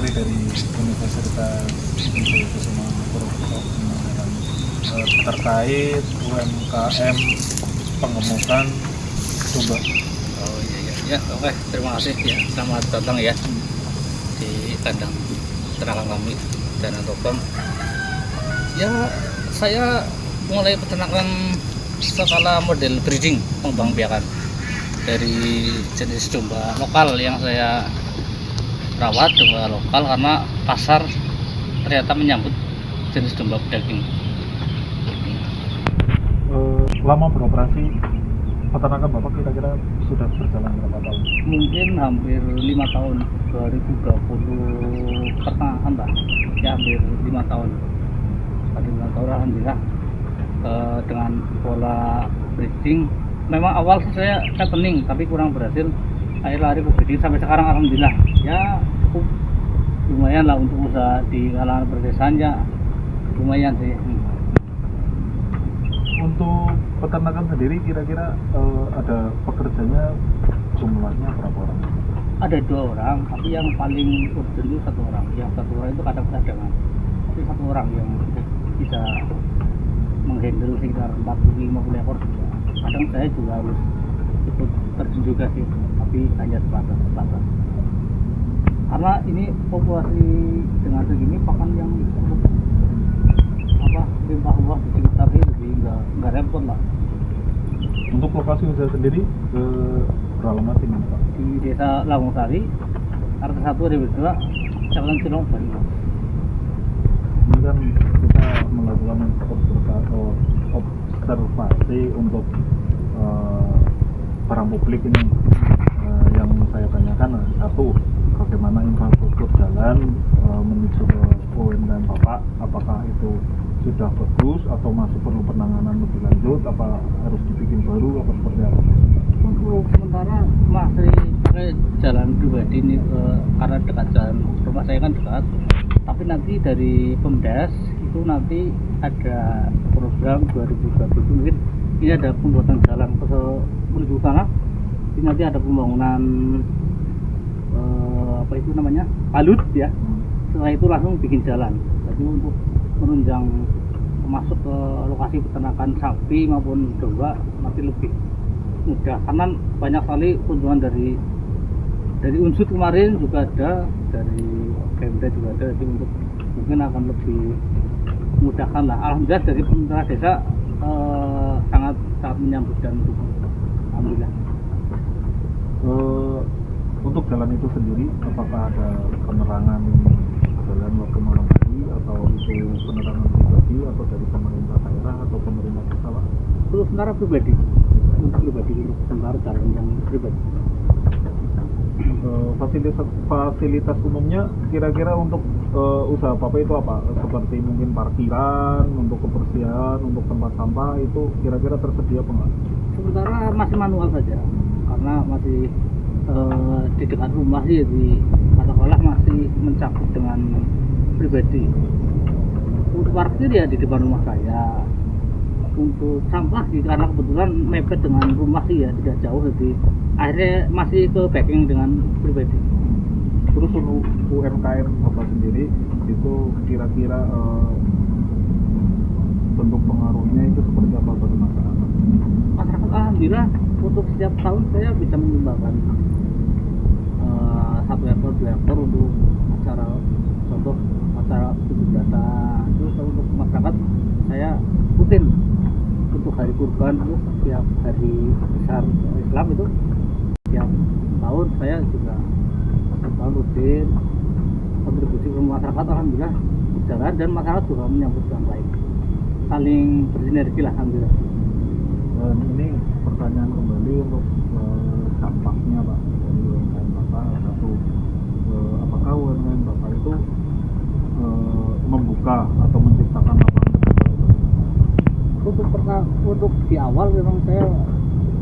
Sari dari Universitas Kusuma Purwokerto terkait UMKM pengemukan domba. Oh iya iya ya, oke, terima kasih ya, selamat datang ya di kandang ternak kami Danau Toba. Ya, saya mulai peternakan skala model breeding, pengembangbiakan dari jenis domba lokal yang saya rawat, domba lokal, karena pasar ternyata menyambut jenis domba daging. Lama beroperasi peternakan Bapak kira-kira sudah berjalan berapa tahun? Mungkin hampir 5 tahun, 2020 pertengahan lah ya, hampir 5 tahun. Pada 5 tahun alhamdulillah dengan pola breeding. Memang awal saya fattening tapi kurang berhasil, akhirnya lari ke breeding sampai sekarang alhamdulillah ya cukup lumayan lah untuk usaha di kalangan perdesaan, ya lumayan sih. Untuk peternakan sendiri kira-kira ada pekerjanya jumlahnya berapa orang? Ada 2 orang, tapi yang paling urgent itu 1 orang. Yang 1 orang itu kadang cadangan, tapi 1 orang yang bisa menghandle sekitar 40-50 ekor juga. Kadang saya juga harus ikut terjun juga sih, tapi hanya sebatas. Karena ini populasi dengan segini pakan yang limpah ruah di sekitar ini, jadi nggak repot lah. Untuk lokasi usaha sendiri beralamat di mana Pak? Di Desa Lawungsari, RT 1 RW 2, Kecamatan Cilong, Banyumas. Ini kan kita melakukan observasi untuk barang publik ini. Yang saya tanyakan satu, bagaimana infrastruktur jalan menuju ke UMKM Bapak, apakah itu sudah bagus atau masih perlu penanganan lebih lanjut, apa harus dibikin baru, apa seperti apa? Untuk sementara masih pakai jalan pribadi ini, karena dekat jalan rumah saya kan dekat. Tapi nanti dari Pemdas itu nanti ada program 2027, mungkin ini ada pembuatan jalan menuju sana. Ini nanti ada pembangunan apa itu namanya, palut ya. Setelah itu langsung bikin jalan. Jadi untuk menunjang masuk ke lokasi peternakan sapi maupun domba nanti lebih mudah, karena banyak sekali kunjungan dari unsur kemarin juga ada, dari Pemda juga ada, jadi untuk mungkin akan lebih mudahkan lah. Alhamdulillah dari pemerintah desa sangat menyambut dan mendukung, alhamdulillah. Untuk jalan itu sendiri, apakah ada penerangan jalan waktu malam hari, atau itu penerangan pribadi atau dari pemerintah daerah atau pemerintah desa Pak? Untuk sementara pribadi, untuk sementara jalan yang pribadi. Fasilitas umumnya kira-kira untuk usaha Bapak itu apa? Seperti mungkin parkiran, untuk kebersihan, untuk tempat sampah, itu kira-kira tersedia apa enggak? Sementara masih manual saja, karena masih di dekat rumah sih, di katakanlah masih mencakup dengan pribadi. Untuk parkir ya di depan rumah saya. Untuk sampah sih karena kebetulan mepet dengan rumah sih ya, tidak jauh, jadi akhirnya masih ke backing dengan pribadi. Terus untuk UMKM Bapak sendiri itu kira-kira bentuk pengaruhnya itu seperti apa bagi masyarakat? Masyarakat alhamdulillah untuk setiap tahun saya bisa menyumbangkan 1 ekor 2 ekor untuk acara, contoh acara 17-an. Terus untuk masyarakat saya rutin untuk hari kurban itu, setiap hari besar Islam itu setiap tahun saya juga setiap tahun rutin kontribusi ke masyarakat, alhamdulillah berjalan dan masyarakat juga menyambut dengan baik, saling bersinergi lah alhamdulillah. Dan ini pertanyaan kembali untuk dampaknya Pak dari UMKM Bapak. Satu, apakah UMKM Bapak itu membuka atau menciptakan lapangan kerja? Untuk di awal memang saya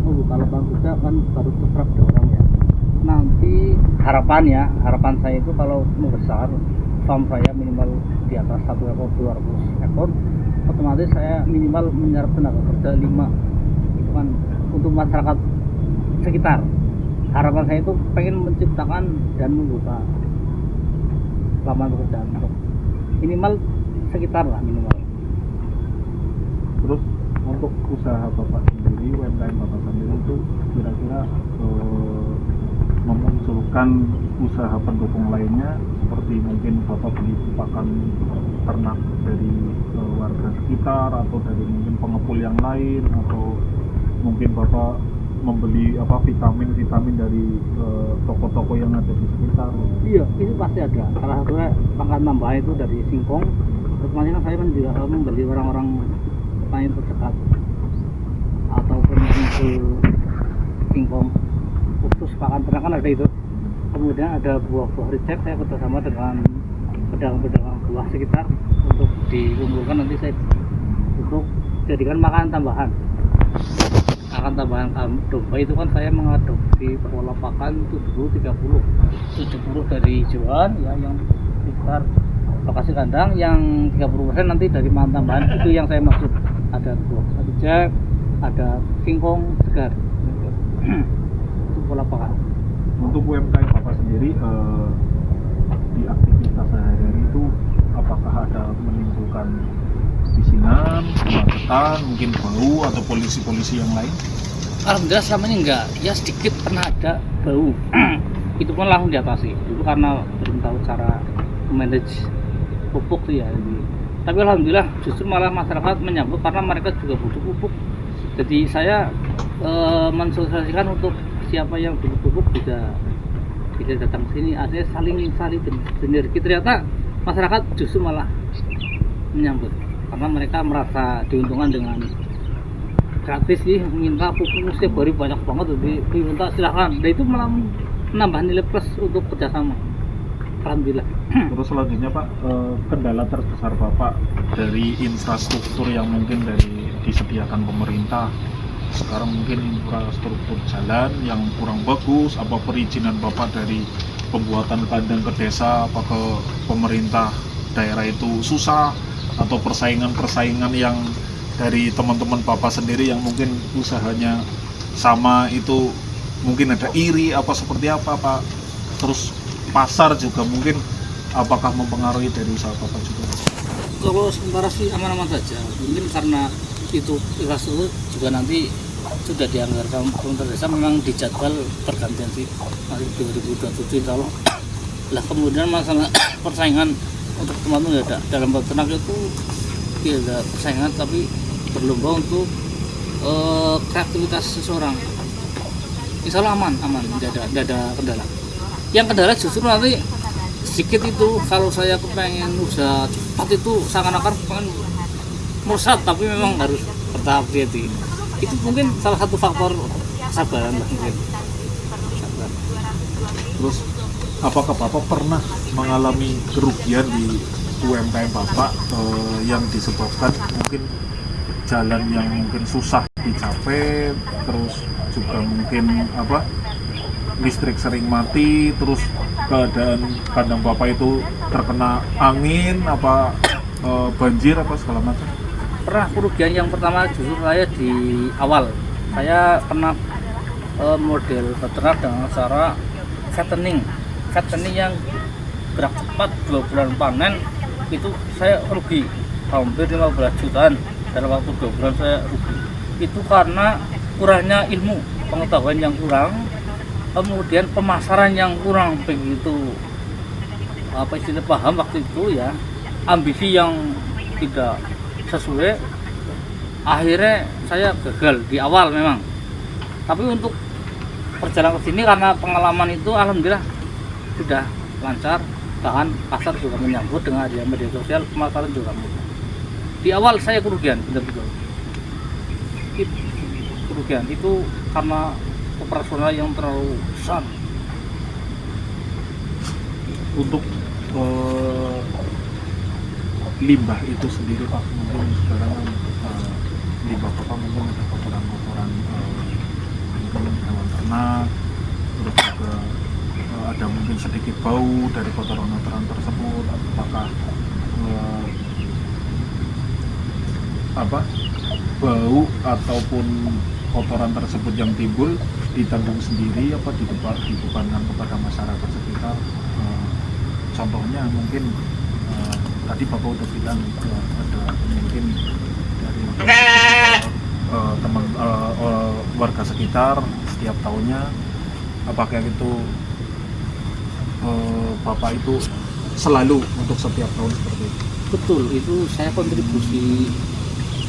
membuka lapangan kerja kan baru terserap orang ya. Nanti harapan saya itu kalau membesar farm saya minimal di atas 1 ekor 200 ekor, otomatis saya minimal menyerap tenaga kerja 5. Itu kan untuk masyarakat sekitar. Harapan saya itu pengen menciptakan dan membuka lapangan pekerjaan untuk minimal sekitar lah minimal. Terus untuk usaha Bapak sendiri, UMKM Bapak sendiri itu kira-kira memunculkan usaha pendukung lainnya seperti mungkin Bapak beli pakan ternak dari warga sekitar atau dari mungkin pengepul yang lain, atau mungkin Bapak membeli vitamin dari toko-toko yang ada di sekitar. Iya, itu pasti ada. Salah satunya pakan tambahan itu dari singkong. Terus kan saya kan juga membeli orang-orang lain terdekat ataupun mengumpul singkong khusus pakan ternak kan ada itu. Kemudian ada buah-buah reject, saya kerjasama dengan pedagang-pedagang buah sekitar untuk dikumpulkan, nanti saya untuk jadikan makanan tambahan. Akan tambahan domba itu kan saya mengadopsi pola pakan 70-30 dari hijauan ya, yang sekitar lokasi kandang, yang 30% nanti dari makanan tambahan. Itu yang saya maksud, ada buah reject, ada singkong segar. Itu pola pakan. Untuk UMKM Bapak sendiri di aktivitas sehari-hari itu apakah ada menimbulkan bisinan, kemacetan, mungkin bau atau polisi-polisi yang lain? Alhamdulillah selama ini enggak, ya sedikit pernah ada bau. Itu pun langsung diatasi. Dulu karena belum tahu cara manage pupuk sih ya. Tapi alhamdulillah justru malah masyarakat menyambut karena mereka juga butuh pupuk. Jadi saya mensosialisasikan untuk siapa yang butuh pupuk bisa datang sini. Artinya saling sinergi. Ternyata masyarakat justru malah menyambut karena mereka merasa diuntungkan dengan gratis sih, minta pupuk setiap hari banyak banget, jadi diminta silahkan. Dan itu malah menambah nilai plus untuk kerjasama. Alhamdulillah. Terus selanjutnya Pak, kendala terbesar Bapak dari infrastruktur yang mungkin disediakan pemerintah sekarang, mungkin infrastruktur jalan yang kurang bagus, apa perizinan Bapak dari pembuatan kandang ke desa apa ke pemerintah daerah itu susah, atau persaingan yang dari teman-teman Bapak sendiri yang mungkin usahanya sama itu mungkin ada iri apa seperti apa Pak. Terus pasar juga mungkin apakah mempengaruhi dari usaha Bapak juga? Kalau sementara sih aman-aman saja. Mungkin karena itu infrastruktur juga nanti sudah dianggarkan pemerintah desa, memang dijadwal pergantian sih nanti 2027 insya Allah. Lah kemudian masalah persaingan untuk teman-teman ada dalam peternak itu tidak ada persaingan, tapi berlomba untuk kreativitas seseorang. Insya Allah aman, tidak ada kendala. Yang kendala justru nanti sedikit itu, kalau saya kepengen usaha cepat itu seakan-akan pengen merusak, tapi memang harus bertahap hati. Itu mungkin salah satu faktor kesabaran lah mungkin. Sabar. Terus apakah Bapak pernah mengalami kerugian di UMKM Bapak yang disebabkan mungkin jalan yang mungkin susah dicapai, terus juga mungkin listrik sering mati, terus keadaan kandang Bapak itu terkena angin banjir apa segala macam? Pernah kerugian yang pertama justru saya di awal. Saya pernah model peternak dengan cara fattening yang gerak cepat 2 bulan panen, itu saya rugi hampir 15 jutaan dalam waktu 2 bulan saya rugi. Itu karena kurangnya ilmu, pengetahuan yang kurang, kemudian pemasaran yang kurang, begitu istilah paham waktu itu ya, ambisi yang tidak sesuai, akhirnya saya gagal di awal memang. Tapi untuk perjalanan ke sini karena pengalaman itu alhamdulillah sudah lancar, bahkan pasar juga menyambut dengan adanya media sosial, pemasaran juga mudah. Di awal saya kerugian, betul-betul kerugian itu karena operasional yang terlalu besar. Untuk limbah itu sendiri Pak, mungkin sekarang limbah Bapak mungkin ada kotoran-kotoran mungkin hewan ternak, terus juga ada mungkin sedikit bau dari kotoran-kotoran tersebut, apakah bau ataupun kotoran tersebut yang timbul ditanggung sendiri apa dibebankan kepada masyarakat sekitar? contohnya mungkin tadi Bapak udah bilang ada mungkin dari teman warga sekitar setiap tahunnya, apakah itu Bapak itu selalu untuk setiap tahun seperti itu? Betul, itu saya kontribusi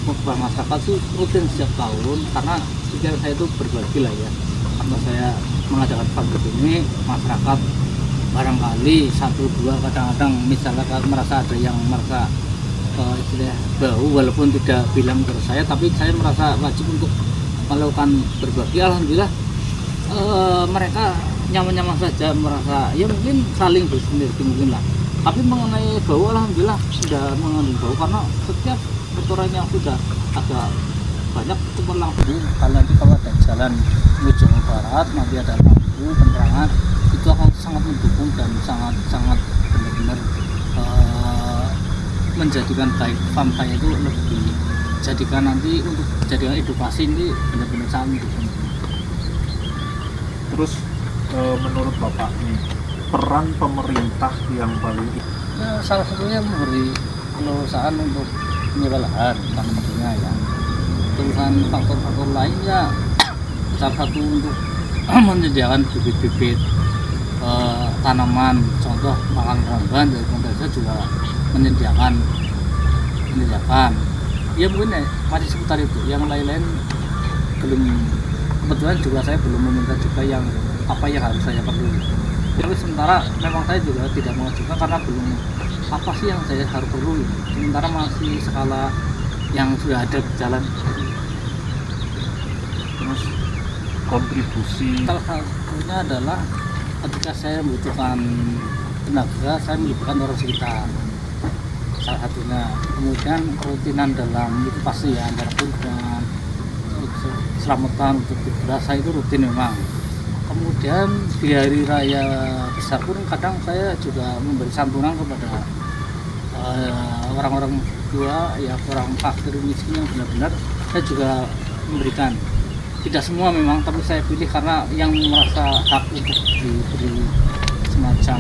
ke masyarakat itu rutin setiap tahun, karena pikiran saya itu berbagi lah ya. Karena saya mengadakan paguyuban ini, masyarakat barangkali satu dua kadang-kadang misalnya merasa ada yang merasa istilah bau, walaupun tidak bilang ke saya, tapi saya merasa wajib untuk melakukan berbagi. Alhamdulillah mereka nyaman-nyaman saja, merasa ya mungkin saling bersinergi mungkin lah. Tapi mengenai bau, alhamdulillah sudah mengandung bau, karena setiap kotorannya sudah agak banyak tempat langsung. Kalau nanti kalau ada jalan menuju ke barat, nanti ada lampu penerangan, itu akan sangat mendukung dan sangat benar-benar menjadikan baik farm saya itu lebih jadikan nanti untuk jadikan edukasi ini benar-benar sangat mendukung. Terus menurut Bapak nih, peran pemerintah yang paling Salah satunya memberi kelulusan untuk menyewa lahan, tentunya ya. Tulisan faktor-faktor lainnya, salah satu untuk menyediakan bibit-bibit tanaman, contoh makan ramban dari pemerintah juga menyediakan ya mungkin ya, masih seputar itu. Yang lain-lain belum, kebetulan juga saya belum meminta juga yang apa yang harus saya perlu. Jadi sementara memang saya juga tidak mengajukan karena belum apa sih yang saya harus perlu, sementara masih skala yang sudah ada berjalan. terus kontribusi Salah satunya adalah ketika saya membutuhkan tenaga, saya melibatkan orang sekitar, salah satunya. Kemudian rutinan dalam itu pasti ya, antara kurban, selamatan untuk berasa itu rutin memang. Kemudian di hari raya besar pun kadang saya juga memberi santunan kepada orang-orang tua, ya orang fakir miskin yang benar-benar saya juga memberikan. Tidak semua memang, tapi saya pilih karena yang merasa hak untuk diberi semacam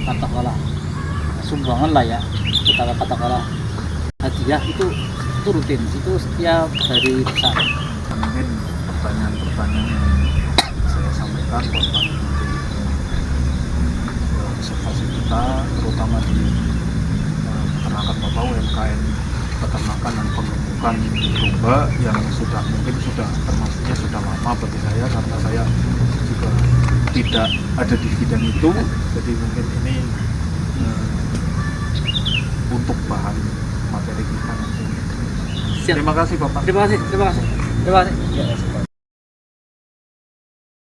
katakanlah sumbangan lah ya, katakanlah hadiah, itu rutin, itu setiap hari besar. mungkin pertanyaan-pertanyaan yang saya sampaikan tentang observasi kita, terutama di peternakan Bapak, UMKM peternakan dan pengemukan domba yang sudah termasuknya sudah lama bagi saya, karena saya juga tidak ada di bidang itu, jadi mungkin ini untuk bahan materi kita nanti. Siap. Terima kasih Bapak. Terima kasih.